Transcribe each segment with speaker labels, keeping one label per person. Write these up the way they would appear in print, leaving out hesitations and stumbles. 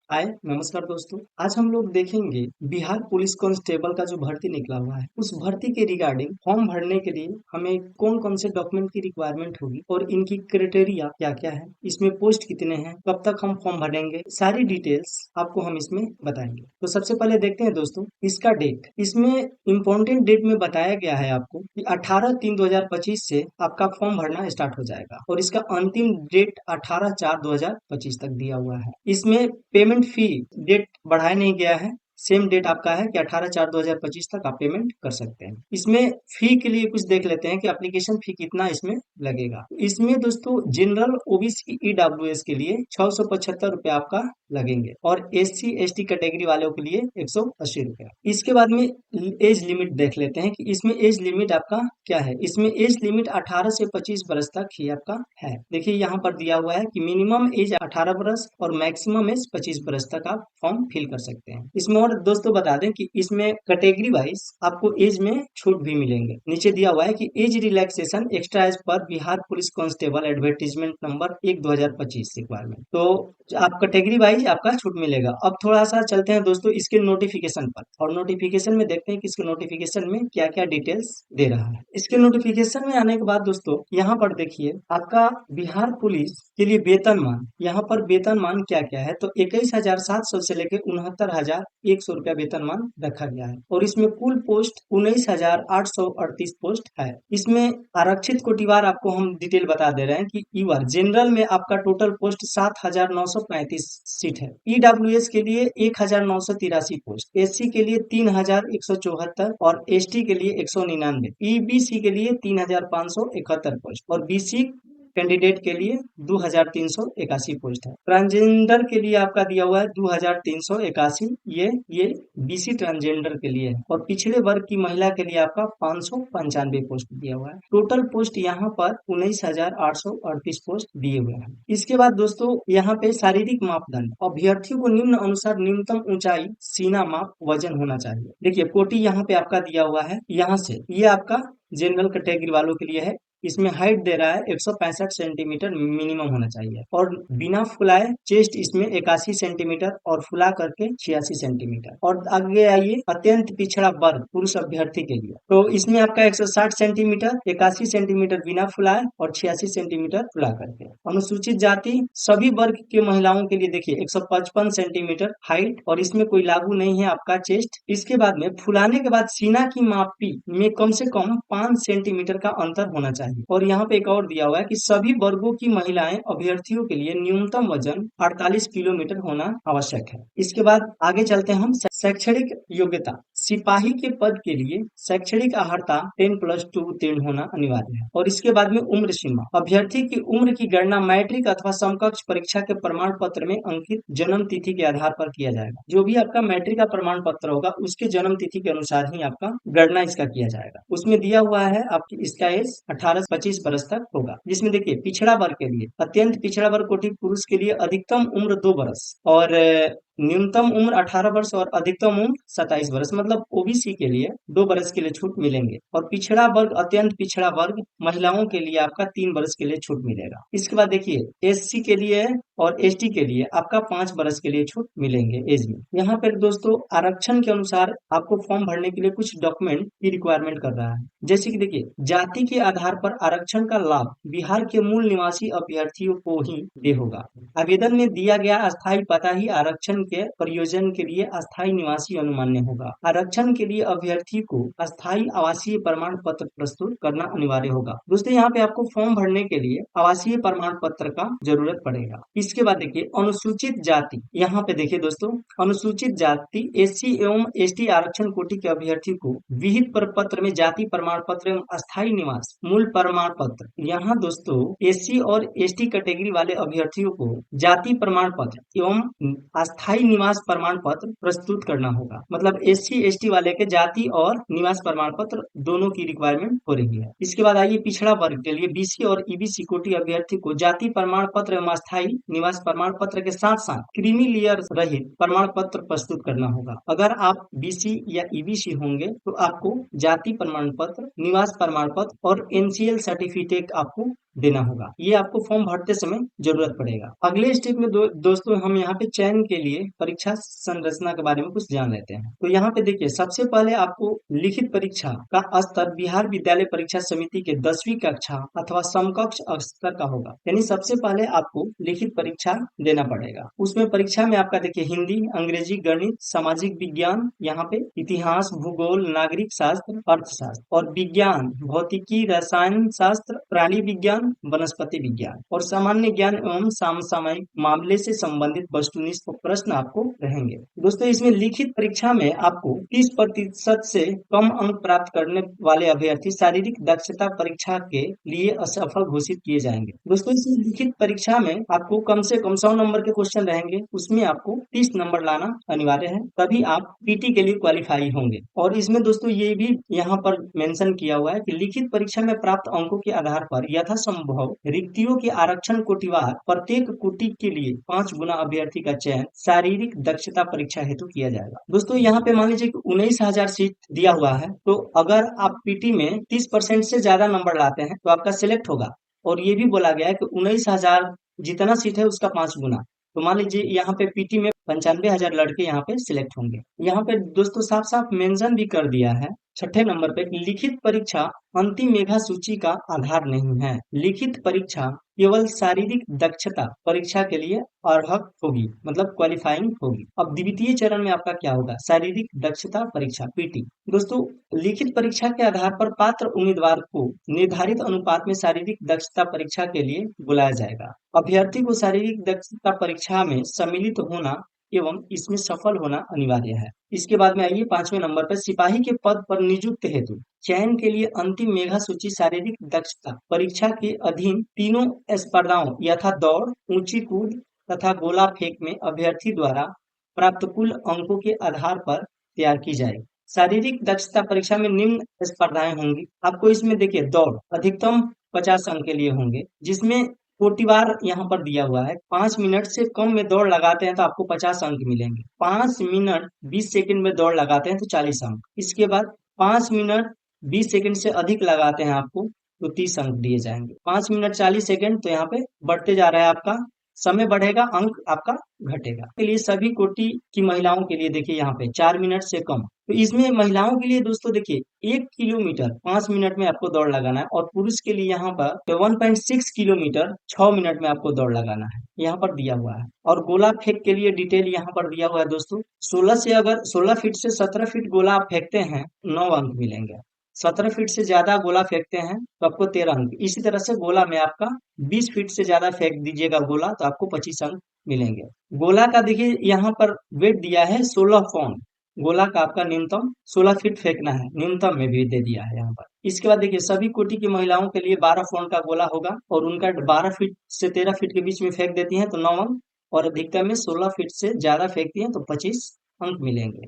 Speaker 1: हाय नमस्कार दोस्तों। आज हम लोग देखेंगे बिहार पुलिस कांस्टेबल का जो भर्ती निकला हुआ है उस भर्ती के रिगार्डिंग फॉर्म भरने के लिए हमें कौन कौन से डॉक्यूमेंट की रिक्वायरमेंट होगी और इनकी क्राइटेरिया क्या क्या है, इसमें पोस्ट कितने हैं, कब तक हम फॉर्म भरेंगे, सारी डिटेल्स आपको हम इसमें बताएंगे। तो सबसे पहले देखते हैं दोस्तों इसका डेट। इसमें इम्पोर्टेंट डेट में बताया गया है आपको कि 18/3/2025 से आपका फॉर्म भरना स्टार्ट हो जाएगा और इसका अंतिम डेट 18/4/2025 तक दिया हुआ है। इसमें पेमेंट फी डेट बढ़ाया नहीं गया है, सेम डेट आपका है कि 18/4/2025 तक आप पेमेंट कर सकते हैं। इसमें फी के लिए कुछ देख लेते हैं कि एप्लीकेशन फी कितना इसमें लगेगा। इसमें दोस्तों जनरल ओबीसी ईडब्ल्यूएस के लिए 675 रुपया आपका लगेंगे और SC ST कैटेगरी वालों के लिए 180 रुपया। इसके बाद में एज लिमिट देख लेते हैं कि इसमें एज लिमिट आपका क्या है। इसमें एज लिमिट 18 से 25 वर्ष तक ही आपका है। देखिए यहाँ पर दिया हुआ है कि मिनिमम एज 18 वर्ष और मैक्सिमम एज 25 वर्ष तक आप फॉर्म फिल कर सकते हैं। इसमें और दोस्तों बता दें कि इसमें कैटेगरी वाइज आपको एज में छूट भी मिलेंगे। नीचे दिया हुआ है कि एज रिलैक्सेशन एक्स्ट्रा एज पर Bihar police constable advertisement number 1/2025 requirement. तो आप कैटेगरी वाइज आपका छूट मिलेगा। अब थोड़ा सा चलते हैं दोस्तों इसके नोटिफिकेशन पर और नोटिफिकेशन में देखते हैं कि इसके नोटिफिकेशन में क्या क्या डिटेल्स दे रहा है। इसके नोटिफिकेशन में आने के बाद दोस्तों यहाँ पर देखिए आपका बिहार पुलिस के लिए वेतनमान, यहाँ पर वेतनमान क्या क्या है तो 21,700 से लेकर 69,100 रुपया वेतनमान रखा गया है और इसमें कुल पोस्ट 19,838 पोस्ट है। इसमें आरक्षित कोटिवार आपको हम डिटेल बता दे रहे हैं कि यूआर जनरल में आपका टोटल पोस्ट 7,935 सीट है। ईडब्ल्यूएस के लिए 1,983 पोस्ट, SC के लिए 3,174 और ST के लिए 199, EBC के लिए 3,571 पोस्ट और BC कैंडिडेट के लिए 2,381 पोस्ट है। ट्रांसजेंडर के लिए आपका दिया हुआ है 2,381, ये BC ट्रांसजेंडर के लिए है और पिछड़े वर्ग की महिला के लिए आपका 595 पोस्ट दिया हुआ है। टोटल पोस्ट यहाँ पर 19,838 पोस्ट दिए हुए हैं। इसके बाद दोस्तों यहाँ पे शारीरिक मापदंड, अभ्यर्थियों को निम्न अनुसार न्यूनतम ऊंचाई, सीना माप, वजन होना चाहिए। देखिए कोटि यहाँ पे आपका दिया हुआ है, यहाँ से ये आपका जनरल कैटेगरी वालों के लिए है। इसमें हाइट दे रहा है 165 सेंटीमीटर मिनिमम होना चाहिए और बिना फुलाए चेस्ट इसमें 81 सेंटीमीटर और फुला करके 86 सेंटीमीटर। और आगे आइए अत्यंत पिछड़ा वर्ग पुरुष अभ्यर्थी के लिए, तो इसमें आपका 160 सेंटीमीटर, 81 सेंटीमीटर बिना फुलाए और 86 सेंटीमीटर फुला करके। अनुसूचित जाति सभी वर्ग के महिलाओं के लिए देखिए 155 सेंटीमीटर हाइट और इसमें कोई लागू नहीं है आपका चेस्ट। इसके बाद में फुलाने के बाद सीना की मापी में कम से कम 5 सेंटीमीटर का अंतर होना चाहिए। और यहाँ पे एक और दिया हुआ है कि सभी वर्गों की महिलाएं अभ्यर्थियों के लिए न्यूनतम वजन 48 किलोमीटर होना आवश्यक है। इसके बाद आगे चलते हैं हम शैक्षणिक योग्यता। सिपाही के पद के लिए शैक्षणिक अर्हता 10+2 उत्तीर्ण होना अनिवार्य है। और इसके बाद में उम्र सीमा, अभ्यर्थी की उम्र की गणना मैट्रिक अथवा समकक्ष परीक्षा के प्रमाण पत्र में अंकित जन्म तिथि के आधार पर किया जाएगा। जो भी आपका मैट्रिक का प्रमाण पत्र होगा उसके जन्म तिथि के अनुसार ही आपका गणना इसका किया जाएगा। उसमें दिया हुआ है आपकी इसका एज 18 से 25 वर्ष तक होगा। जिसमें देखिए पिछड़ा वर्ग के लिए, अत्यंत पिछड़ा वर्ग कोटि पुरुष के लिए अधिकतम उम्र 2 वर्ष और न्यूनतम उम्र 18 वर्ष और अधिकतम उम्र 27 वर्ष, मतलब ओबीसी के लिए 2 वर्ष के लिए छूट मिलेंगे। और पिछड़ा वर्ग, अत्यंत पिछड़ा वर्ग महिलाओं के लिए आपका 3 वर्ष के लिए छूट मिलेगा। इसके बाद देखिए SC के लिए और ST के लिए आपका 5 वर्ष के लिए छूट मिलेंगे एज में। यहाँ पर दोस्तों आरक्षण के अनुसार आपको फॉर्म भरने के लिए कुछ डॉक्यूमेंट की रिक्वायरमेंट कर रहा है। जैसे कि देखिए जाति के आधार पर आरक्षण का लाभ बिहार के मूल निवासी अभ्यर्थियों को ही दे होगा। आवेदन में दिया गया अस्थायी पता ही आरक्षण के प्रयोजन के लिए अस्थायी निवासी अनुमान्य होगा। आरक्षण के लिए अभ्यर्थी को अस्थायी आवासीय प्रमाण पत्र प्रस्तुत करना अनिवार्य होगा। दोस्तों यहाँ पे आपको फॉर्म भरने के लिए आवासीय प्रमाण पत्र का जरूरत पड़ेगा। इसके बाद देखिए अनुसूचित जाति, यहाँ पे देखिए दोस्तों अनुसूचित जाति SC एवं ST आरक्षण कोटि के अभ्यर्थी को विहित प्रपत्र में जाति प्रमाण पत्र एवं अस्थायी निवास मूल प्रमाण पत्र, यहाँ दोस्तों SC और ST कैटेगरी वाले अभ्यर्थियों को जाति प्रमाण पत्र एवं अस्थायी निवास प्रमाण पत्र प्रस्तुत करना होगा। मतलब SC ST वाले के जाति और निवास प्रमाण पत्र दोनों की रिक्वायरमेंट हो रही है। इसके बाद आइए पिछड़ा वर्ग के लिए BC और EBC कोटि अभ्यर्थी को जाति प्रमाण पत्र एवं अस्थायी निवास प्रमाण पत्र के साथ साथ क्रीमी लेयर रहित प्रमाण पत्र प्रस्तुत करना होगा। अगर आप BC या EBC होंगे तो आपको जाति प्रमाण पत्र, निवास प्रमाण पत्र और NCL सर्टिफिकेट आपको देना होगा। ये आपको फॉर्म भरते समय जरूरत पड़ेगा। अगले स्टेप में दोस्तों हम यहाँ पे चयन के लिए परीक्षा संरचना के बारे में कुछ जान लेते हैं। तो यहाँ पे देखिए, सबसे पहले आपको लिखित परीक्षा का स्तर बिहार विद्यालय परीक्षा समिति के 10वीं कक्षा अथवा समकक्ष स्तर का होगा। यानी सबसे पहले आपको लिखित परीक्षा देना पड़ेगा। उसमें परीक्षा में आपका देखिए हिंदी, अंग्रेजी, गणित, सामाजिक विज्ञान, यहाँ पे इतिहास, भूगोल, नागरिक शास्त्र, अर्थशास्त्र और विज्ञान, भौतिकी, रसायन शास्त्र, प्राणी विज्ञान, वनस्पति विज्ञान और सामान्य ज्ञान एवं समसामयिक मामले से संबंधित वस्तुनिष्ठ प्रश्न आपको रहेंगे। दोस्तों इसमें लिखित परीक्षा में आपको 30% से कम अंक प्राप्त करने वाले अभ्यर्थी शारीरिक दक्षता परीक्षा के लिए असफल घोषित किए जाएंगे। दोस्तों इसमें लिखित परीक्षा में आपको कम से कम 100 नंबर के क्वेश्चन रहेंगे, उसमें आपको 30 नंबर लाना अनिवार्य है, तभी आप पीटी के लिए क्वालिफाई होंगे। और इसमें दोस्तों ये भी यहाँ पर मेंशन किया हुआ है कि लिखित परीक्षा में प्राप्त अंकों के आधार पर यथासंभव रिक्तियों के आरक्षण कोटिवार प्रत्येक कोटि के लिए 5 गुना अभ्यर्थी का चयन शारीरिक दक्षता परीक्षा हेतु किया जाएगा। दोस्तों यहाँ पे मान लीजिए कि 19,000 सीट दिया हुआ है, तो अगर आप पीटी में 30% से ज्यादा नंबर लाते हैं तो आपका सिलेक्ट होगा। और ये भी बोला गया है कि 19,000 जितना सीट है उसका 5 गुना। तो मान लीजिए यहाँ पे पीटी में 95,000 लड़के यहाँ पे सिलेक्ट होंगे। यहाँ पे दोस्तों साफ साफ मेंशन भी कर दिया है 6ठे नंबर पे, लिखित परीक्षा अंतिम मेधा सूची का आधार नहीं है। लिखित परीक्षा केवल शारीरिक दक्षता परीक्षा के लिए अर्हक होगी, मतलब क्वालिफाइंग होगी। अब द्वितीय चरण में आपका क्या होगा, शारीरिक दक्षता परीक्षा पीटी। दोस्तों लिखित परीक्षा के आधार पर पात्र उम्मीदवार को निर्धारित अनुपात में शारीरिक दक्षता परीक्षा के लिए बुलाया जाएगा। अभ्यर्थी को शारीरिक दक्षता परीक्षा में सम्मिलित होना एवं इसमें सफल होना अनिवार्य है। इसके बाद में आइए 5वें नंबर पर, सिपाही के पद पर नियुक्त हेतु चयन के लिए अंतिम मेधा सूची शारीरिक दक्षता परीक्षा के अधीन तीनों स्पर्धाओं यथा दौड़, ऊंची कूद तथा गोला फेंक में अभ्यर्थी द्वारा प्राप्त कुल अंकों के आधार पर तैयार की जाएगी। शारीरिक दक्षता परीक्षा में निम्न स्पर्धाएं होंगी। आपको इसमें देखिए, दौड़ अधिकतम 50 अंक के लिए होंगे, जिसमें कोटिवार यहाँ पर दिया हुआ है। 5 मिनट से कम में दौड़ लगाते हैं तो आपको 50 अंक मिलेंगे। 5 मिनट 20 सेकंड में दौड़ लगाते हैं तो 40 अंक। इसके बाद 5 मिनट 20 सेकंड से अधिक लगाते हैं आपको तो 30 अंक दिए जाएंगे। 5 मिनट 40 सेकंड तो यहाँ पे बढ़ते जा रहा है, आपका समय बढ़ेगा, अंक आपका घटेगा। के लिए सभी कोटि की महिलाओं के लिए देखिए यहाँ पे 4 मिनट से कम। तो इसमें महिलाओं के लिए दोस्तों देखिए 1 किलोमीटर 5 मिनट में आपको दौड़ लगाना है, और पुरुष के लिए यहाँ पर 1.6 किलोमीटर 6 मिनट में आपको दौड़ लगाना है, यहाँ पर दिया हुआ है। और गोला फेंक के लिए डिटेल यहाँ पर दिया हुआ है दोस्तों। 16 फीट से 17 फीट गोला आप फेंकते हैं 9 अंक मिलेंगे। 17 फीट से ज्यादा गोला फेंकते हैं तो आपको 13 अंक। इसी तरह से गोला में आपका 20 फीट से ज्यादा फेंक दीजिएगा गोला तो आपको 25 अंक मिलेंगे। गोला का देखिए यहाँ पर वेट दिया है 16 पाउंड। गोला का आपका न्यूनतम 16 फीट फेंकना है, न्यूनतम में भी दे दिया है यहाँ पर। इसके बाद देखिए, सभी कोटि की महिलाओं के लिए 12 पाउंड का गोला होगा, और उनका 12 फीट से 13 फीट के बीच में फेंक देती हैं तो 9 अंक, और अधिकतम में 16 फीट से ज्यादा फेंकती हैं तो 25 अंक मिलेंगे।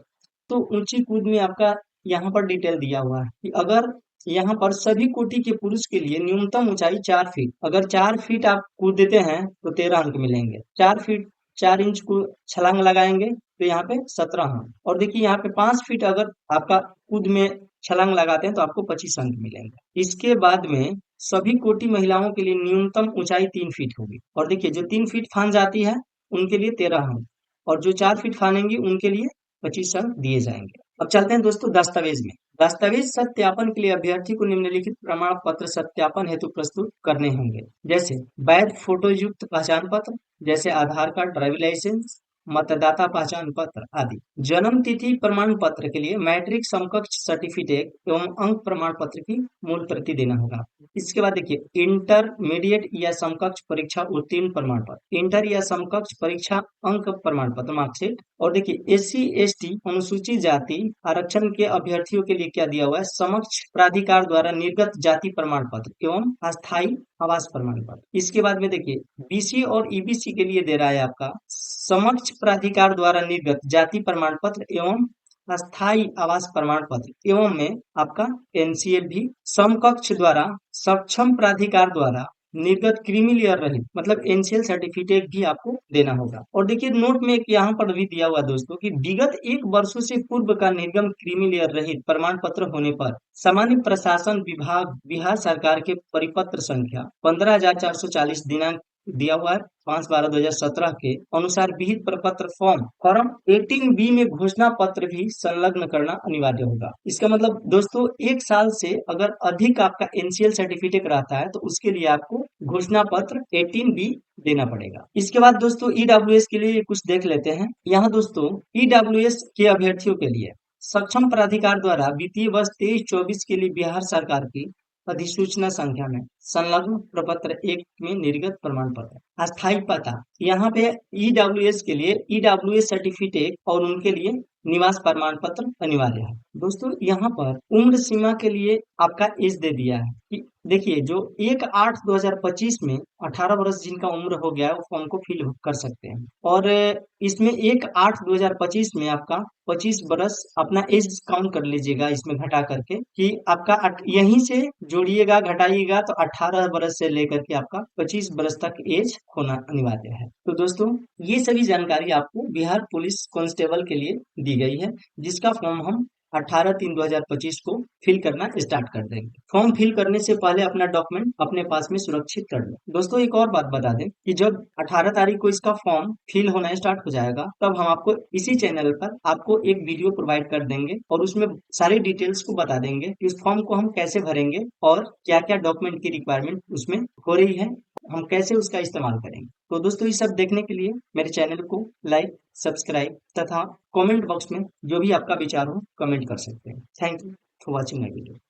Speaker 1: तो ऊंची कूद में आपका यहाँ पर डिटेल दिया हुआ है कि अगर यहाँ पर सभी कोटि के पुरुष के लिए न्यूनतम ऊंचाई 4 फीट, अगर 4 फीट आप कूद देते हैं तो 13 अंक मिलेंगे। 4 फीट 4 इंच को छलांग लगाएंगे तो यहाँ पे 17 अंक। और देखिए यहाँ पे 5 फीट अगर आपका कूद में छलांग लगाते हैं तो आपको 25 अंक मिलेंगे। इसके बाद में सभी कोटि महिलाओं के लिए न्यूनतम ऊंचाई 3 फीट होगी, और देखिए जो 3 फीट फान जाती है उनके लिए 13 अंक, और जो 4 फीट फानेंगी उनके लिए 25 अंक दिए जाएंगे। अब चलते हैं दोस्तों दस्तावेज में। दस्तावेज सत्यापन के लिए अभ्यर्थी को निम्नलिखित प्रमाण पत्र सत्यापन हेतु प्रस्तुत करने होंगे, जैसे वैध फोटो युक्त पहचान पत्र, जैसे आधार कार्ड, ड्राइविंग लाइसेंस, मतदाता पहचान पत्र आदि। जन्म तिथि प्रमाण पत्र के लिए मैट्रिक समकक्ष सर्टिफिकेट एवं अंक प्रमाण पत्र की मूल प्रति देना होगा। इसके बाद देखिए, इंटरमीडिएट या समकक्ष परीक्षा उत्तीर्ण प्रमाण पत्र, इंटर या समकक्ष परीक्षा अंक प्रमाण पत्र मार्कशीट। और देखिए, SC ST अनुसूचित जाति आरक्षण के अभ्यर्थियों के लिए क्या दिया हुआ है, समक्ष प्राधिकार द्वारा निर्गत जाति प्रमाण पत्र एवं अस्थायी आवास प्रमाण पत्र। इसके बाद में देखिए, BC और EBC के लिए दे रहा है आपका समक्ष प्राधिकार द्वारा निर्गत जाति प्रमाण पत्र एवं अस्थायी आवास प्रमाण पत्र एवं में आपका NCL भी। समकक्ष द्वारा सक्षम प्राधिकार द्वारा निर्गत क्रीमी लेयर रहित मतलब एनसीएल सर्टिफिकेट भी आपको देना होगा। और देखिए नोट में एक यहाँ पर भी दिया हुआ दोस्तों कि विगत 1 वर्षों से पूर्व का निर्गम क्रीमी लेयर रहित प्रमाण पत्र होने पर सामान्य प्रशासन विभाग बिहार सरकार के परिपत्र संख्या 15,440 दिनांक दिया हुआ है 5/12/2017 के अनुसार विहित प्रपत्र फॉर्म 18B में घोषणा पत्र भी संलग्न करना अनिवार्य होगा। इसका मतलब दोस्तों 1 साल से अगर अधिक आपका एनसीएल सर्टिफिकेट रहता है तो उसके लिए आपको घोषणा पत्र 18B देना पड़ेगा। इसके बाद दोस्तों ईडब्ल्यूएस के लिए कुछ देख लेते हैं। यहाँ दोस्तों ईडब्ल्यूएस के अभ्यर्थियों के लिए सक्षम प्राधिकार द्वारा वित्तीय वर्ष 23-24 के लिए बिहार सरकार की अधिसूचना संख्या में संलग्न प्रपत्र 1 में निर्गत प्रमाण पत्र अस्थायी पता। यहाँ पे ईडब्ल्यूएस के लिए ईडब्ल्यूएस सर्टिफिकेट और उनके लिए निवास प्रमाण पत्र अनिवार्य है। दोस्तों यहाँ पर उम्र सीमा के लिए आपका एज दे दिया है कि देखिए जो 1/8/2025 में 18 वर्ष जिनका उम्र हो गया है वो फॉर्म को फिल कर सकते हैं। और इसमें 1/8/2025 में आपका 25 बरस अपना एज काउंट कर लीजिएगा इसमें घटा करके कि आपका यहीं से जोड़िएगा घटाइएगा तो 18 बरस से लेकर के आपका 25 बरस तक एज होना अनिवार्य है। तो दोस्तों ये सभी जानकारी आपको बिहार पुलिस कांस्टेबल के लिए दी गई है जिसका फॉर्म हम 18/3/2025 को फिल करना स्टार्ट कर देंगे। फॉर्म फिल करने से पहले अपना डॉक्यूमेंट अपने पास में सुरक्षित कर लें। दोस्तों एक और बात बता दें कि जब 18 तारीख को इसका फॉर्म फिल होना स्टार्ट हो जाएगा तब हम आपको इसी चैनल पर आपको एक वीडियो प्रोवाइड कर देंगे और उसमें सारी डिटेल्स को बता देंगे कि उस फॉर्म को हम कैसे भरेंगे और क्या क्या डॉक्यूमेंट की रिक्वायरमेंट उसमें हो रही है, हम कैसे उसका इस्तेमाल करेंगे। तो दोस्तों ये सब देखने के लिए मेरे चैनल को लाइक सब्सक्राइब तथा कमेंट बॉक्स में जो भी आपका विचार हो कमेंट कर सकते हैं। Thank you for watching my video.